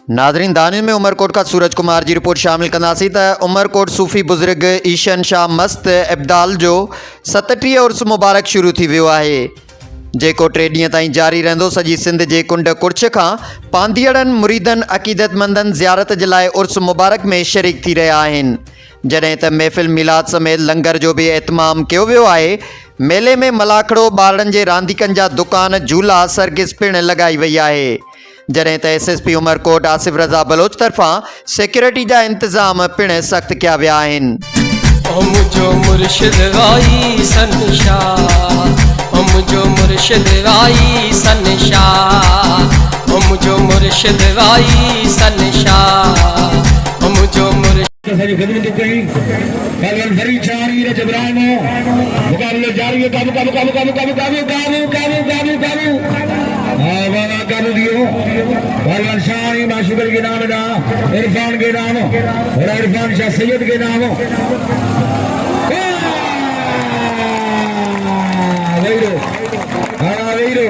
नाज़रीन दानिश में उमरकोट का सूरज कुमार जी रिपोर्ट शामिल कंदासीं त उमरकोट सूफ़ी बुज़ुर्ग ईशन शाह मस्त इब्दाल जो 37 उर्स मुबारक शुरू थी वियो आहे, जेको 3 ॾींहं ताईं जारी रहंदो। सॼी सिंध जे कुंड कुर्छ खां पांधीअड़नि मुरीदनि अक़ीदतमंदनि ज़ियारत जे लाइ उर्स मुबारक में शरीक थी रहिया आहिनि, जॾहिं त महफ़िल मिलाद समेत लंगर जो बि एतमाम कयो वियो आहे। मेले में मलाखड़ो, ॿारनि जे रांदीकनि जा दुकान, झूला, सरगिस पिणु लॻाई वई आहे, जॾहिं त SSP उमरकोट आसिफ रज़ा बलोच तरफ़ां सिक्योरिटी जा इंतज़ाम पिणु सख़्त कया विया आहिनि। मुझो मुर्शिद आई सनशाह, मुझो मुर्शिद आई सनशाह, मुझो मुर्शिद आई सनशाह, मुझो मुर्शिद सॼी ख़िदमत कई। पहलवान फरीद शाहरी रे जबरानो मुकाबले जारी है। काबू काबू काबू काबू काबू काबू काबू काबू काबू काबू वाला काबू दियो। पहलवान शाहरी माशुकर के नाम ना, इरफान के नाम और इरफान शाह सैयद के नाम